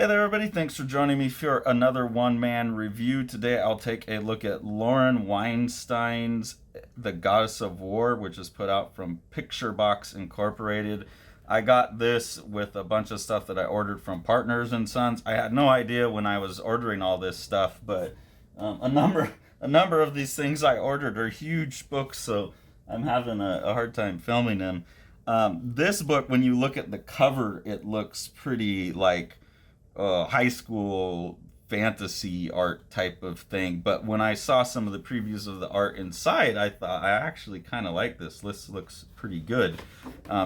Hey there, everybody. Thanks for joining me for another one-man review. Today I'll take a look at Lauren Weinstein's The Goddess of War, which is put out from Picture Box Incorporated. I got this with a bunch of stuff that I ordered from Partners and Sons. I had no idea when I was ordering all this stuff, but a number of these things I ordered are huge books, so I'm having a hard time filming them. This book, when you look at the cover, it looks pretty like high school fantasy art type of thing. But when I saw some of the previews of the art inside, I thought I actually kind of like this. This looks pretty good.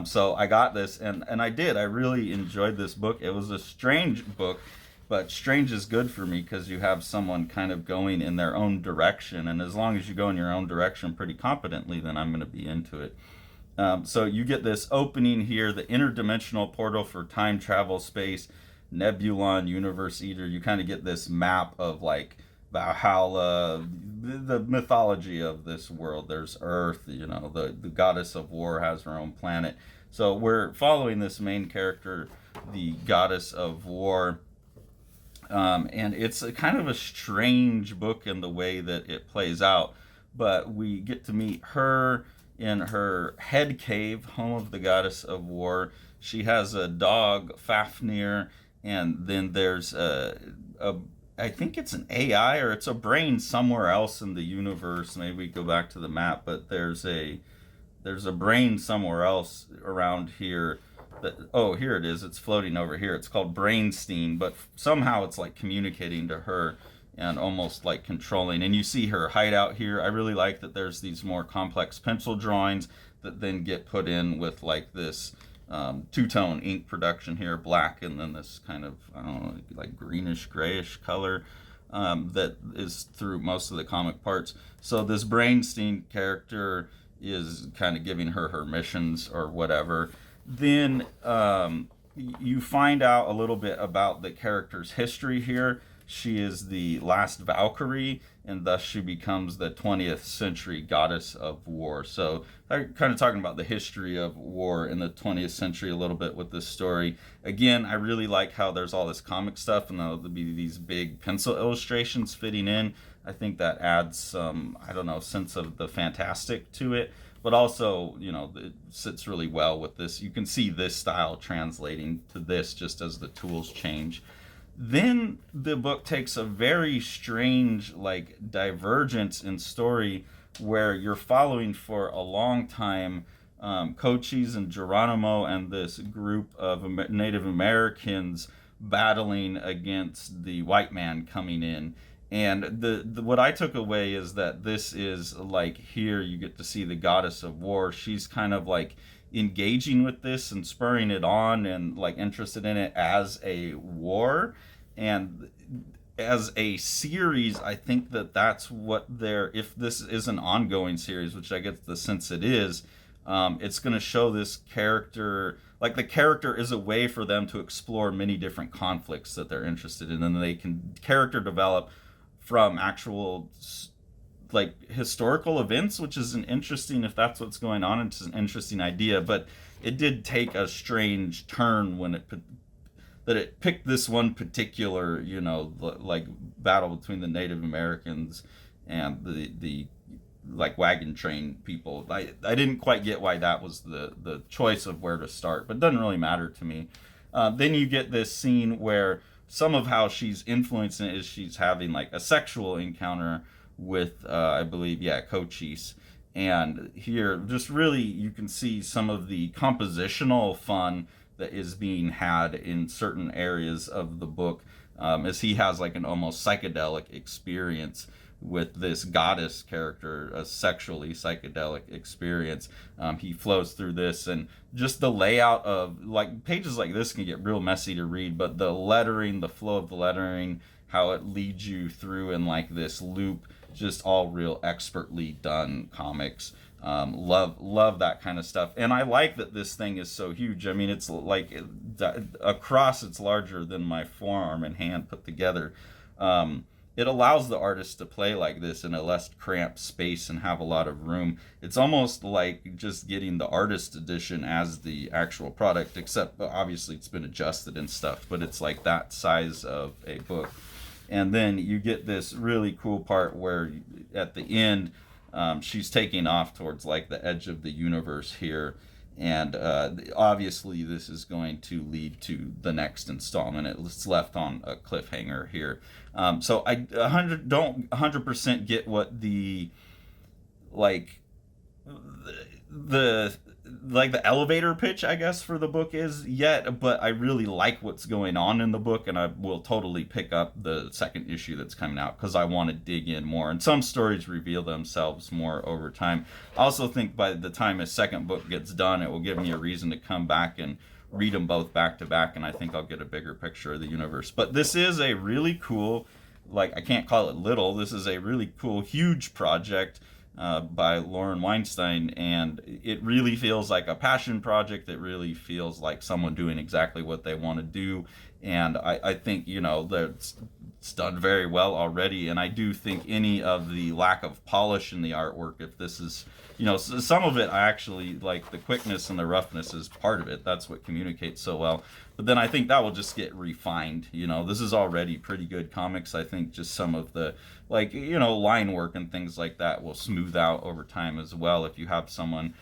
So I got this, and I did. I really enjoyed this book. It was a strange book, but strange is good for me because you have someone kind of going in their own direction. And as long as you go in your own direction pretty competently, then I'm going to be into it. So you get this opening here, the interdimensional portal for time travel, space, Nebulon, Universe Eater. You kind of get this map of like Valhalla, the mythology of this world. There's Earth, the goddess of war has her own planet. So we're following this main character, the goddess of war. And it's a kind of a strange book in the way that it plays out. But we get to meet her in her head cave, home of the goddess of war. She has a dog, Fafnir, and then there's I think it's an AI or it's a brain somewhere else in the universe. Maybe we go back to the map, but there's a brain somewhere else around here. Here it is. It's floating over here. It's called Brainstein, but somehow it's like communicating to her and almost like controlling. And you see her hideout here. I really like that there's these more complex pencil drawings that then get put in with like this two-tone ink production here, black, and then this kind of, I don't know, like greenish grayish color that is through most of the comic parts. So this Brainstein character is kind of giving her missions or whatever. Then you find out a little bit about the character's history here. She is the last Valkyrie, and thus she becomes the 20th century goddess of war. So I'm kind of talking about the history of war in the 20th century a little bit with this story. Again, I really like how there's all this comic stuff, and there'll be these big pencil illustrations fitting in. I think that adds some, I don't know, sense of the fantastic to it. But also, it sits really well with this. You can see this style translating to this just as the tools change. Then the book takes a very strange like divergence in story where you're following for a long time Cochise and Geronimo and this group of Native Americans battling against the white man coming in. And the what I took away is that this is like, here you get to see the goddess of war. She's kind of like engaging with this and spurring it on and like interested in it as a war and as a series. I think that that's what they're, if this is an ongoing series, which I get the sense it is, it's going to show this character, like the character is a way for them to explore many different conflicts that they're interested in, and they can character develop from actual like historical events, which is an interesting, if that's what's going on, it's an interesting idea. But it did take a strange turn when it picked this one particular, like battle between the Native Americans and the like wagon train people. I didn't quite get why that was the choice of where to start, but it doesn't really matter to me. Then you get this scene where some of how she's influencing it is she's having like a sexual encounter with I believe, Cochise. And here just really you can see some of the compositional fun that is being had in certain areas of the book, as he has like an almost psychedelic experience with this goddess character, a sexually psychedelic experience. He flows through this, and just the layout of like pages like this can get real messy to read, but the lettering, the flow of the lettering, how it leads you through in like this loop, just all real expertly done comics. Love that kind of stuff. And I like that this thing is so huge. I mean, it's like across, it's larger than my forearm and hand put together. it allows the artist to play like this in a less cramped space and have a lot of room. It's almost like just getting the artist edition as the actual product, except obviously it's been adjusted and stuff, but it's like that size of a book. And then you get this really cool part where at the end, she's taking off towards like the edge of the universe here, and obviously this is going to lead to the next installment. It's left on a cliffhanger here. So I don't 100% get what the like the like the elevator pitch, I guess, for the book is yet, but I really like what's going on in the book, and I will totally pick up the second issue that's coming out because I want to dig in more. And some stories reveal themselves more over time. I also think by the time a second book gets done, it will give me a reason to come back and read them both back to back, and I think I'll get a bigger picture of the universe. But this is a really cool, like, I can't call it little, this is a really cool, huge project by Lauren Weinstein, and it really feels like a passion project. It really feels like someone doing exactly what they want to do, and I think, you know, that's it's done very well already. And I do think any of the lack of polish in the artwork, if this is, you know, some of it I actually like, the quickness and the roughness is part of it. That's what communicates so well. But then I think that will just get refined. You know, this is already pretty good comics. I think just some of the, like, you know, line work and things like that will smooth out over time as well. If you have someone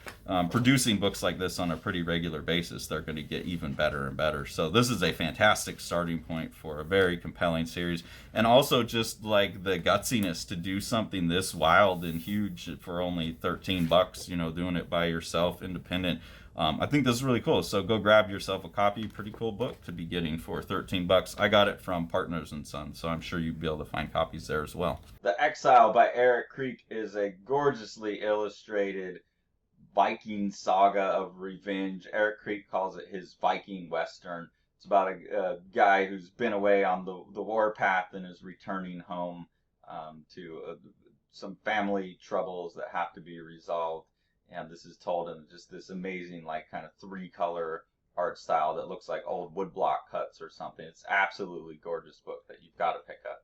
producing books like this on a pretty regular basis, they're going to get even better and better. So this is a fantastic starting point for a very compelling series. And also just like the gutsiness to do something this wild and huge for only $13, you know, doing it by yourself, independent. I think this is really cool. So go grab yourself a copy. Pretty cool book to be getting for $13. I got it from Partners and Sons, so I'm sure you'd be able to find copies there as well. The Exile by Eric Creek is a gorgeously illustrated Viking saga of revenge. Eric Creek calls it his Viking Western. It's about a guy who's been away on the warpath and is returning home to some family troubles that have to be resolved. And this is told in just this amazing, like, kind of 3-color art style that looks like old woodblock cuts or something. It's absolutely gorgeous book that you've got to pick up.